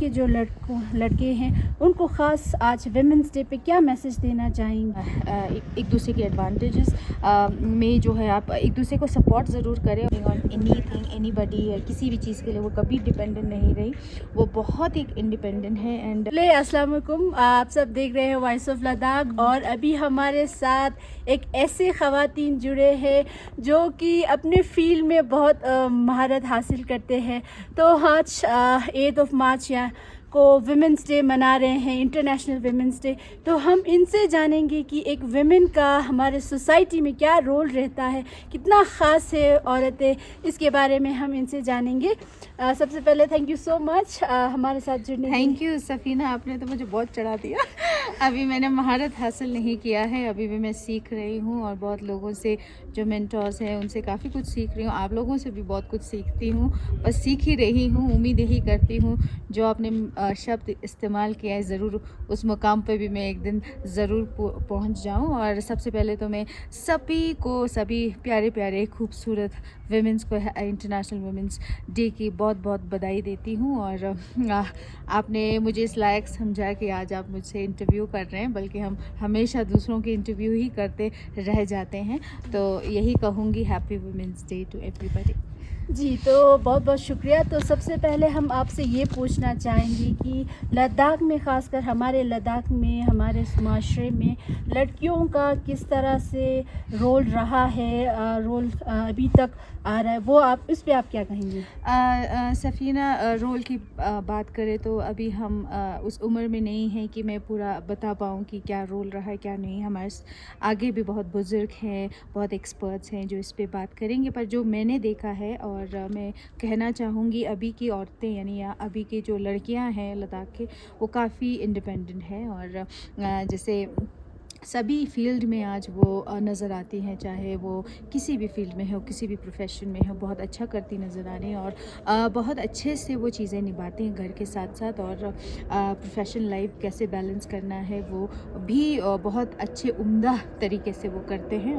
के जो लड़के हैं उनको ख़ास आज वुमेंस डे पे क्या मैसेज देना चाहेंगे? एक दूसरे के एडवांटेजेस में जो है आप एक दूसरे को सपोर्ट ज़रूर करें ऑन एनीथिंग एनीबॉडी, किसी भी चीज़ के लिए वो कभी डिपेंडेंट नहीं रही, वो बहुत एक इंडिपेंडेंट है। एंड अस्सलाम वालेकुम, आप सब देख रहे हैं वॉइस ऑफ लद्दाख और अभी हमारे साथ एक ऐसे ख़वातीन जुड़े हैं जो कि अपने फील्ड में बहुत महारत हासिल करते हैं। तो आज 8 ऑफ मार्च या को वुमेंस डे मना रहे हैं, इंटरनेशनल वुमेंस डे। तो हम इनसे जानेंगे कि एक वुमेन का हमारे सोसाइटी में क्या रोल रहता है, कितना ख़ास है औरतें, इसके बारे में हम इनसे जानेंगे। सबसे पहले थैंक यू सो मच हमारे साथ जुड़ने। थैंक यू सफ़ीना, आपने तो मुझे बहुत चढ़ा दिया। अभी मैंने महारत हासिल नहीं किया है, अभी भी मैं सीख रही हूँ और बहुत लोगों से जो मेंटर्स हैं उनसे काफ़ी कुछ सीख रही हूँ, आप लोगों से भी बहुत कुछ सीखती हूँ, बस सीख ही रही हूँ। उम्मीद यही करती हूँ जो आपने शब्द इस्तेमाल किया है ज़रूर उस मुकाम पे भी मैं एक दिन ज़रूर पहुँच जाऊँ। और सबसे पहले तो मैं सभी प्यारे प्यारे खूबसूरत वुमेंस को इंटरनेशनल वुमेंस डे की बहुत बहुत बधाई देती हूँ। और आपने मुझे इस लायक समझा कि आज आप मुझसे इंटरव्यू कर रहे हैं, बल्कि हम हमेशा दूसरों के इंटरव्यू ही करते रह जाते हैं। तो यही कहूँगी, happy women's day to everybody. जी, तो बहुत बहुत शुक्रिया। तो सबसे पहले हम आपसे ये पूछना चाहेंगे कि लद्दाख में, ख़ासकर हमारे लद्दाख में, हमारे माशरे में लड़कियों का किस तरह से रोल रहा है, रोल अभी तक आ रहा है, वो आप इस पे आप क्या कहेंगे? सफ़ीना, रोल की बात करें तो अभी हम उस उम्र में नहीं हैं कि मैं पूरा बता पाऊँ कि क्या रोल रहा है क्या नहीं। हमारे आगे भी बहुत बुज़ुर्ग हैं, बहुत एक्सपर्ट्स हैं जो इस पे बात करेंगे, पर जो मैंने देखा है और मैं कहना चाहूँगी अभी की औरतें यानी या अभी की जो लड़कियां हैं लद्दाख के, वो काफ़ी इंडिपेंडेंट हैं। और जैसे सभी फील्ड में आज वो नज़र आती हैं, चाहे वो किसी भी फील्ड में हो, किसी भी प्रोफेशन में हो, बहुत अच्छा करती नज़र आ रही हैं और बहुत अच्छे से वो चीज़ें निभाती हैं घर के साथ साथ। और प्रोफेशनल लाइफ कैसे बैलेंस करना है वो भी बहुत अच्छे उम्दा तरीके से वो करते हैं।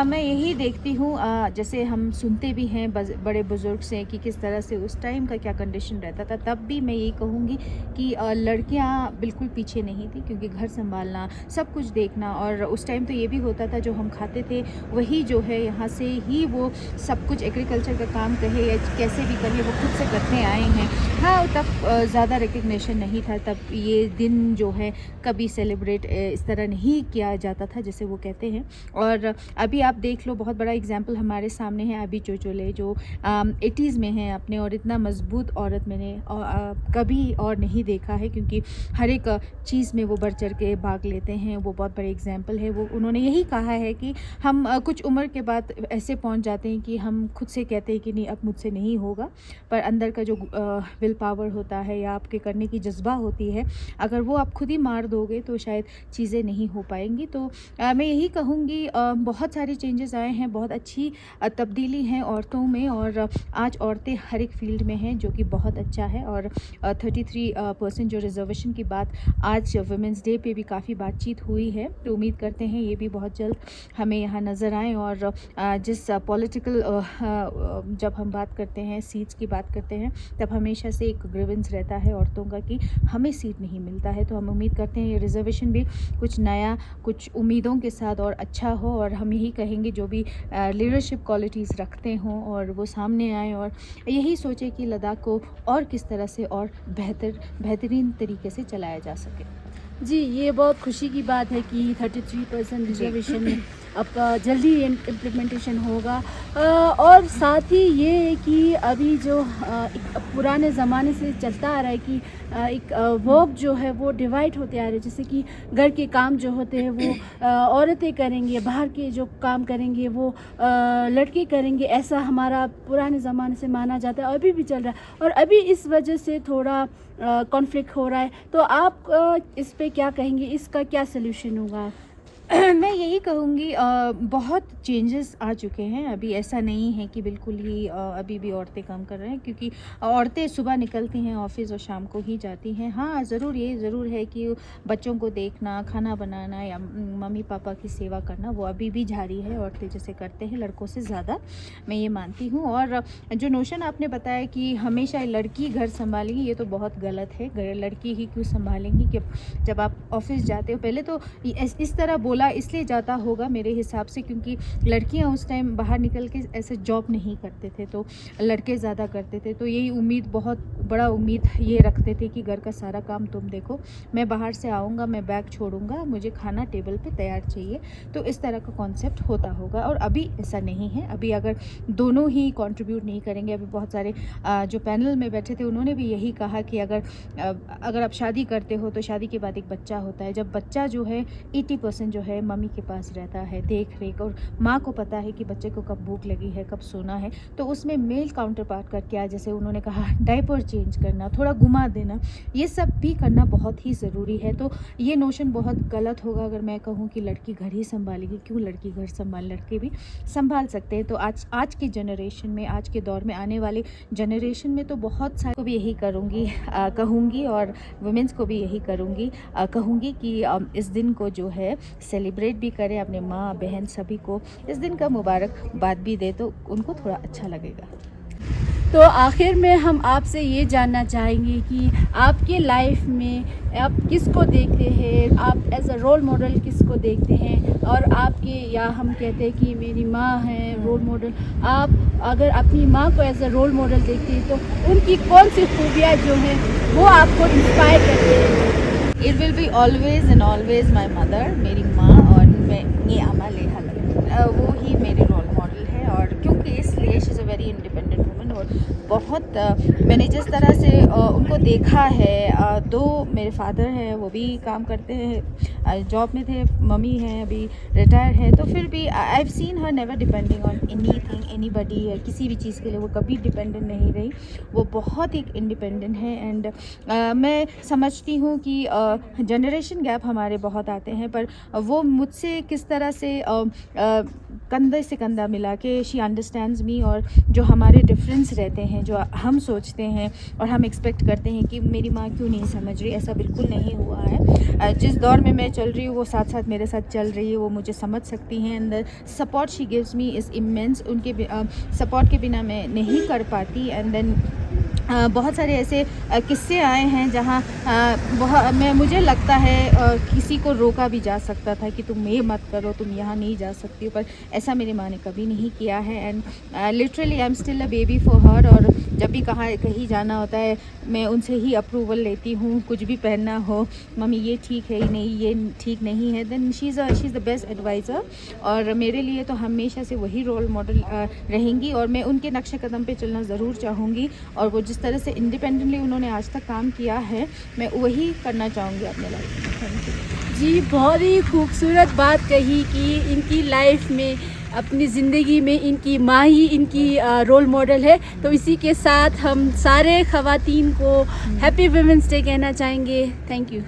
मैं यही देखती हूँ, जैसे हम सुनते भी हैं बड़े बुज़ुर्ग से कि किस तरह से उस टाइम का क्या कंडीशन रहता था, तब भी मैं यही कहूँगी कि लड़कियाँ बिल्कुल पीछे नहीं थी, क्योंकि घर संभालना, सब कुछ देखना, और उस टाइम तो ये भी होता था जो हम खाते थे वही जो है यहाँ से ही वो सब कुछ एग्रीकल्चर का काम कहे या कैसे भी कहे वो खुद से करते आए हैं। हाँ, तब ज़्यादा रिकग्निशन नहीं था, तब ये दिन जो है कभी सेलिब्रेट इस तरह नहीं किया जाता था जैसे वो कहते हैं। और अभी आप देख लो, बहुत बड़ा एग्जाम्पल हमारे सामने है अभी चोचोले जो 80s में हैं अपने, और इतना मजबूत औरत मैंने कभी और नहीं देखा है, क्योंकि हर एक चीज़ में वो बढ़ चढ़ के भाग लेते हैं। वो बहुत बड़े एग्जाम्पल है। वो उन्होंने यही कहा है कि हम कुछ उम्र के बाद ऐसे पहुंच जाते हैं कि हम खुद से कहते हैं कि नहीं अब मुझसे नहीं होगा, पर अंदर का जो विल पावर होता है या आपके करने की जज्बा होती है, अगर वो आप खुद ही मार दोगे तो शायद चीज़ें नहीं हो पाएंगी। तो मैं यही कहूँगी, बहुत सारे चेंजेस आए हैं, बहुत अच्छी तब्दीली है औरतों में, और आज औरतें हर एक फील्ड में हैं जो कि बहुत अच्छा है। और 33% जो रिजर्वेशन की बात आज वुमेंस डे पे भी काफ़ी बातचीत हुई है, तो उम्मीद करते हैं ये भी बहुत जल्द हमें यहाँ नज़र आए। और जिस पॉलिटिकल जब हम बात करते हैं, सीट्स की बात करते हैं, तब हमेशा से एक ग्रीवेंस रहता है औरतों का कि हमें सीट नहीं मिलता है। तो हम उम्मीद करते हैं ये रिजर्वेशन भी कुछ नया, कुछ उम्मीदों के साथ और अच्छा हो, और हम यही कहेंगे जो भी लीडरशिप क्वालिटीज़ रखते हों और वो सामने आए, और यही सोचे कि लद्दाख को और किस तरह से और बेहतरीन तरीके से चलाया जा सके। जी, ये बहुत खुशी की बात है कि 33% रिजर्वेशन में आपका जल्दी इम्प्लीमेंटेशन होगा। और साथ ही ये है कि अभी जो एक पुराने ज़माने से चलता आ रहा है कि एक वर्क जो है वो डिवाइड होते आ रहे हैं, जैसे कि घर के काम जो होते हैं वो औरतें करेंगे, बाहर के जो काम करेंगे वो लड़के करेंगे, ऐसा हमारा पुराने ज़माने से माना जाता है, अभी भी चल रहा है। और अभी इस वजह से थोड़ा कॉन्फ्लिक्ट हो रहा है। तो आप इस पे क्या कहेंगे, इसका क्या सलूशन होगा? मैं यही कहूँगी बहुत चेंजेस आ चुके हैं। अभी ऐसा नहीं है कि बिल्कुल ही अभी भी औरतें काम कर रहे हैं, क्योंकि औरतें सुबह निकलती हैं ऑफ़िस और शाम को ही जाती हैं। हाँ, ज़रूर ये ज़रूर है कि बच्चों को देखना, खाना बनाना या मम्मी पापा की सेवा करना वो अभी भी जारी है, औरतें जैसे करते हैं लड़कों से ज़्यादा, मैं ये मानती हूँ। और जो नोशन आपने बताया कि हमेशा लड़की घर संभालेगी, ये तो बहुत गलत है। लड़की ही क्यों संभालेंगी? कि जब आप ऑफ़िस जाते हो, पहले तो इस तरह बोला इसलिए जाता होगा मेरे हिसाब से, क्योंकि लड़कियां उस टाइम बाहर निकल के ऐसे जॉब नहीं करते थे, तो लड़के ज़्यादा करते थे। तो यही उम्मीद, बहुत बड़ा उम्मीद ये रखते थे कि घर का सारा काम तुम देखो, मैं बाहर से आऊँगा, मैं बैग छोड़ूंगा, मुझे खाना टेबल पे तैयार चाहिए। तो इस तरह का कॉन्सेप्ट होता होगा, और अभी ऐसा नहीं है। अभी अगर दोनों ही कंट्रीब्यूट नहीं करेंगे, अभी बहुत सारे जो पैनल में बैठे थे उन्होंने भी यही कहा कि अगर आप शादी करते हो तो शादी के बाद एक बच्चा होता है। जब बच्चा जो है 80% जो है मम्मी के पास रहता है, देख रेख, और माँ को पता है कि बच्चे को कब भूख लगी है, कब सोना है। तो उसमें मेल काउंटर पार्ट का क्या, जैसे उन्होंने कहा डायपर चेंज करना, थोड़ा घुमा देना, ये सब भी करना बहुत ही ज़रूरी है। तो ये नोशन बहुत गलत होगा अगर मैं कहूँ कि लड़की घर ही संभालेगी। क्यों लड़की घर संभाल, लड़के भी संभाल सकते हैं। तो आज की जनरेशन में, आज के दौर में, आने वाले जनरेशन में तो बहुत सारे को भी यही कहूँगी, और वुमेंस को भी यही कहूँगी कि इस दिन को जो है सेलिब्रेट भी करें, अपने माँ बहन सभी को इस दिन का मुबारकबाद भी दे, तो उनको थोड़ा अच्छा लगेगा। तो आखिर में हम आपसे ये जानना चाहेंगे कि आपके लाइफ में आप किसको देखते हैं, आप एज अ रोल मॉडल किसको देखते हैं, और आपके, या हम कहते हैं कि मेरी माँ है रोल मॉडल, आप अगर अपनी माँ को एज अ रोल मॉडल देखते हैं तो उनकी कौन सी खूबियाँ जो हैं वो आपको इंस्पायर करते हैं? It will be always and always my mother, मेरी माँ, और मैं आमा लेहा वो ही मेरी रोल मॉडल है। और क्योंकि इसलिए she is a very independent woman, और बहुत मैंने जिस तरह से उनको देखा है, दो मेरे फादर हैं वो भी काम करते हैं, जॉब में थे, मम्मी हैं अभी रिटायर है, तो फिर भी I have seen her never depending on anything anybody, किसी भी चीज़ के लिए वो कभी डिपेंडेंट नहीं रही। वो बहुत ही इंडिपेंडेंट है। एंड मैं समझती हूँ कि जनरेशन गैप हमारे बहुत आते हैं, पर वो मुझसे किस तरह से कंधे से कंधा मिला के शी अंडरस्टैंड्स मी, और जो हमारे डिफरेंस रहते हैं, जो हम सोचते हैं और हम एक्सपेक्ट करते हैं कि मेरी माँ क्यों नहीं समझ रही, ऐसा बिल्कुल नहीं हुआ है। जिस दौर में मैं चल रही हूँ वो साथ साथ मेरे साथ चल रही है, वो मुझे समझ सकती हैं। And the support she gives me is immense. उनके सपोर्ट के बिना मैं नहीं कर पाती। एंड देन बहुत सारे ऐसे किस्से आए हैं जहाँ मुझे लगता है किसी को रोका भी जा सकता था कि तुम ये मत करो, तुम यहाँ नहीं जा सकती हो, पर ऐसा मेरी माँ ने कभी नहीं किया है। And literally I am still a baby for her. और जब भी कहीं जाना होता है मैं उनसे ही अप्रूवल लेती हूँ। कुछ भी पहनना हो, मम्मी ये ठीक है, नहीं ये ठीक नहीं है, then she is the best adviser. और मेरे लिए तो हमेशा से वही रोल मॉडल रहेंगी, और मैं उनके नक्शे कदम पे चलना ज़रूर चाहूँगी। और वो जिस तरह से इंडिपेंडेंटली उन्होंने आज तक काम किया है, मैं वही करना चाहूँगी अपने लाइफ में। थैंक यू जी, बहुत ही खूबसूरत बात कही कि इनकी लाइफ में, अपनी ज़िंदगी में इनकी माँ ही इनकी रोल मॉडल है। तो इसी के साथ हम सारे ख़वातीन को हैप्पी वुमेंस डे कहना चाहेंगे। Thank you.